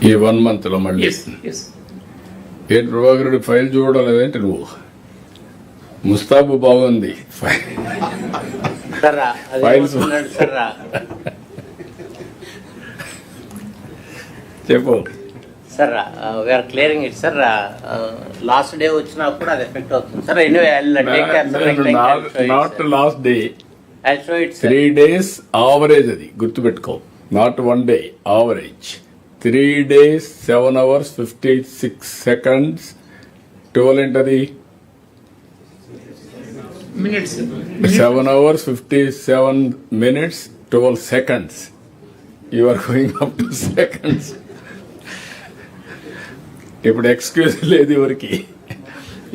ఈ 1 month లో మళ్ళీ ఏంటి ప్రభాకర్ రెడ్డి ఫైల్ చూడలేదేంటి నువ్వు? ముస్తాబు బాగుంది ఫైల్స్ చెప్పు sir. We are clearing it sir. Last day వచ్చినప్పుడు అది ఎఫెక్ట్ అవుతుంది sir. Anyway not last day, I show it 3 days average, అది గుర్తుపెట్టుకో. Not 1 day average. 3 days 7 hours 56 seconds 12 ఏంటది? minutes. 7 hours 57 minutes 12 seconds. You are going up to seconds. ఇప్పుడు excuse లేదు ఎవరికి,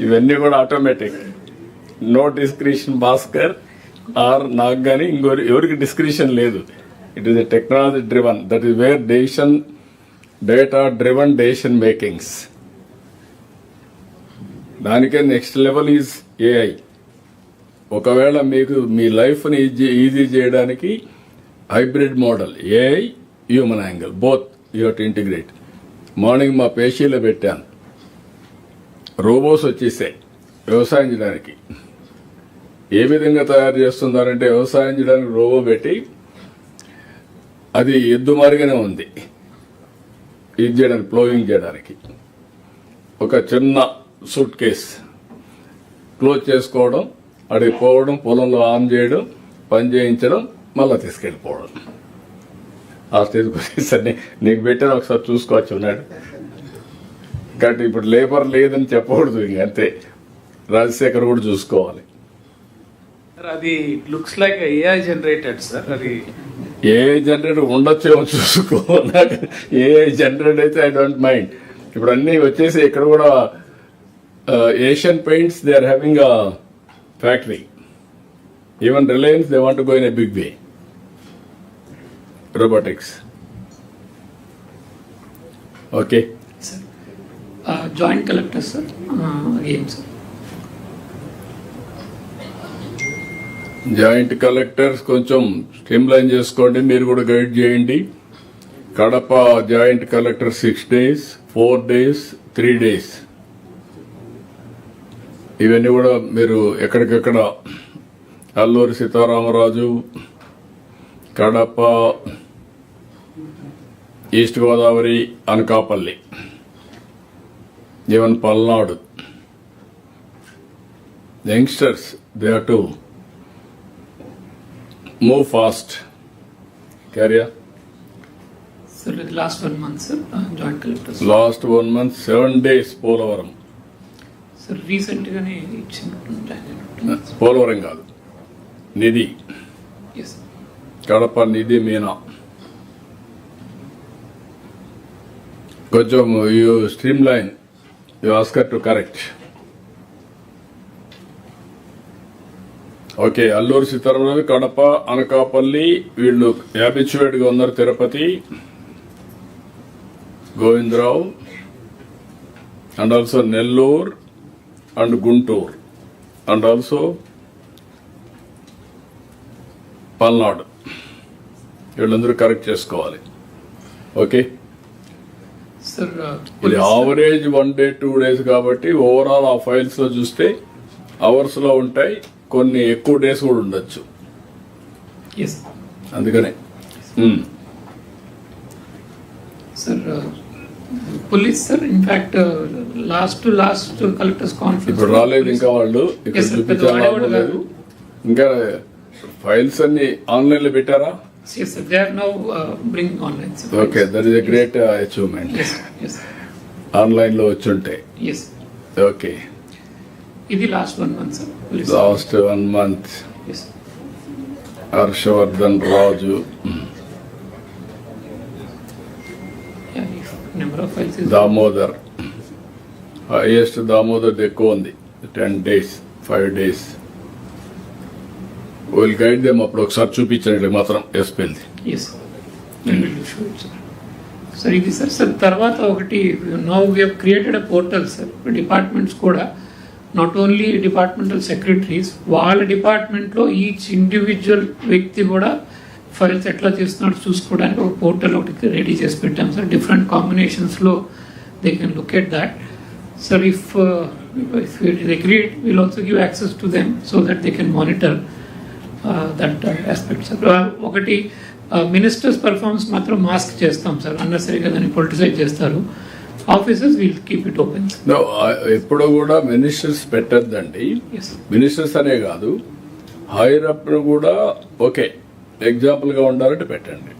ఇవన్నీ కూడా automatic. No discretion Bhaskar or నాకు కానీ ఇంకోరి ఎవరికి డిస్క్రిషన్ లేదు. It is a technology driven, that is where data driven decision makings. దానికే నెక్స్ట్ లెవెల్ ఈజ్ ఏఐ. ఒకవేళ మీకు మీ లైఫ్ని ఈజీ చేయడానికి hybrid model, AI human angle, both you have to integrate. Morning మా పేషీలో పెట్టాను, రోబోస్ వచ్చేసాయి వ్యవసాయం చేయడానికి. ఏ విధంగా తయారు చేస్తున్నారంటే, వ్యవసాయం చేయడానికి రోబో పెట్టి అది ఎద్దు మారిగానే ఉంది ఇది చేయడానికి, ప్లోయింగ్ చేయడానికి. ఒక చిన్న సూట్ కేస్ క్లోజ్ చేసుకోవడం, అడిగి పోవడం, పొలంలో ఆన్ చేయడం, పని చేయించడం, మళ్ళీ తీసుకెళ్ళిపోవడం. ఆ స్టేజ్కి వచ్చేసరి నీకు పెట్టాను, ఒకసారి చూసుకోవచ్చు ఉన్నాడు. కాబట్టి ఇప్పుడు లేబర్ లేదని చెప్పకూడదు, ఇంక అంతే. రాజశేఖర్ కూడా చూసుకోవాలి. అది looks like AI generated sir. అది ఏఐ జనరేటర్ ఉండొచ్చేమో చూసుకో. నాకు ఏఐ జనరేట్ అయితే ఐ డోంట్ మైండ్. ఇప్పుడు అన్ని వచ్చేసి ఇక్కడ కూడా Asian paints they are having a factory. Even Reliance they want to go in a big way. Robotics. Okay sir. Joint collector sir ఏం సార్? జాయింట్ కలెక్టర్స్ కొంచెం స్ట్రీమ్లైన్ చేసుకోండి, మీరు కూడా గైడ్ చేయండి. Kadapa joint collector 6 days, 4 days, 3 days. ఇవన్నీ కూడా మీరు ఎక్కడికెక్కడ, Alluri Sitaramaraju, Kadapa, east Godavari, Anakapalli, even Palnadu. Youngsters they have to move fast. Career sir last 1 month sir joint collector. Last 1 month 7 days Polavaram. Sir recent గానే ఇచ్చిన పోలవరం కాదు, నిధి. ఎస్. కడప, నిధి, మీనా. కొంచెం you streamline, you ask her to correct. Okay. Alluri Sitaramaraju, Kadapa, Anakapalli వీళ్ళు habituate గా ఉన్నారు. Tirupati, Govindarao, and also Nellore and Guntur, and also Palnadu. వీళ్ళందరూ correct చేసుకోవాలి. Okay. Sir ఇది ఆవరేజ్ 1 day 2 days కాబట్టి ఓవరాల్ ఆ ఫైల్స్ లో చూస్తే అవర్స్ లో ఉంటాయి, కొన్ని ఎక్కువ డేస్ కూడా ఉండొచ్చు. ఎస్. అందుకనే sir police sir in fact last collectors conference ఇప్పుడు రాలేదు ఇంకా, వాళ్ళు ఇక్కడ చూపించాలి. ఇంకా ఫైల్స్ అన్ని ఆన్లైన్ లో పెట్టారా? Yes, sir. They are now bringing online. Sir. Okay, that is a great achievement. Yes, yes. Online లో వచ్చి ఉంటాయి. Yes. Okay. ఇది last 1 month, sir. Police. Last 1 month. Yes. Harshavardhan Raju. Yeah, if number of files is. Damodar. Highest Damodar ఎక్కువ ఉంది, 10 days, 5 days. Will guide them. అప్పుడు ఒకసారి చూపించండి మాత్రం ఎస్పెల్ది. Yes. సార్ ఇది సార్ తర్వాత ఒకటి now we have created a portal sir. Departments కూడా నాట్ ఓన్లీ డిపార్ట్మెంటల్ సెక్రటరీస్, వాళ్ళ డిపార్ట్మెంట్లో ఈచ్ ఇండివిజువల్ వ్యక్తి కూడా ఫైల్స్ ఎట్లా చేస్తున్నాడో చూసుకోవడానికి ఒక పోర్టల్ ఒకటి రెడీ చేసి పెట్టాం సార్. డిఫరెంట్ కాంబినేషన్స్లో they can look at that. Sir if it is agreed, we'll also give access to them so that they can monitor that aspect, sir. ఒకటి మినిస్టర్స్ పర్ఫార్మెన్స్ మాత్రం మాస్క్ చేస్తాం sir, అన్నెసరీగా దాన్ని politicise చేస్తారు. Offices will keep it open. ఎప్పుడు కూడా ministers పెట్టద్దండి. Ministers అనే కాదు, hire up కూడా ఓకే ఎగ్జాంపుల్ గా ఉండాలంటే పెట్టండి.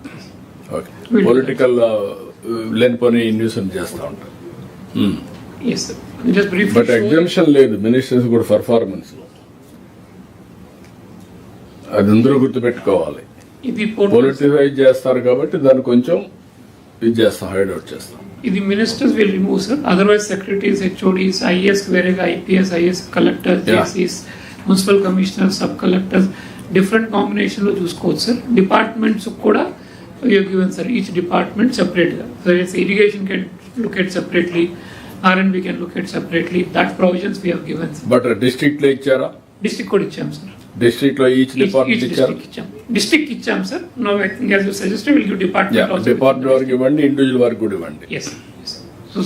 ఓకే, పొలిటికల్ లేనిపోని న్యూస్ చేస్తూ ఉంటారు. Yes, sir. Just briefly. But exemption లేదు మినిస్టర్స్ కూడా పర్ఫార్మెన్స్, అది అందరూ గుర్తుపెట్టుకోవాలి. ఇది పొలిటిసైజ్ చేస్తారు కాబట్టి దాన్ని కొంచెం ఇది చేస్తాం, హైడ్ అవుట్ చేస్తాం. ఇది ministers will remove sir. Otherwise secretaries, HODs, IAS వేరేగా, ఐపీఎస్, ఐఎస్, కలెక్టర్స్, జేసీస్, municipal commissioner, sub collectors different combination లో చూసుకోవచ్చు సార్. డిపార్ట్మెంట్స్ కూడా given sir, each department separate గా. So irrigation can look at separately, R&B can look at separately. That provisions we have given. But district లో ఇచ్చారా? District కూడా ఇచ్చాం sir. District లో each department ఇచ్చారు. డిస్ట్రిక్ట్ ఇచ్చాం sir. No I think as you suggested will give department also. Department వరకు ఇవ్వండి, individual వరకు కూడా ఇవ్వండి. yes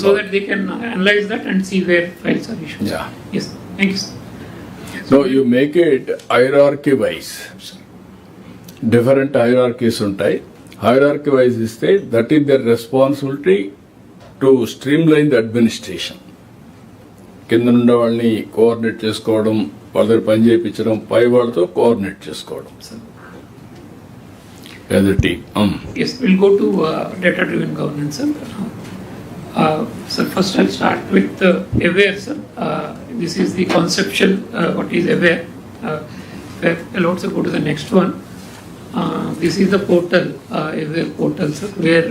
so that they can analyze that and see where files are issued. Yeah. Yes, thank you sir. So you make it hierarchy wise. Different hierarchies ఉంటాయి. Hierarchy wise ఇస్తే that is their responsibility to streamline the administration. కింద నుండి వాళ్ళని coordinate చేసుకోవడం, వాళ్ళ దగ్గర పని చేయించడం, పై వాళ్ళతో కోఆర్డినేట్ చేసుకోవడం as a team. Yes, we'll go to data driven governance, sir. So first I'll start with aware, sir. This is the conceptual what is aware. I'll also go to the next one. This is the portal, aware portal, sir, where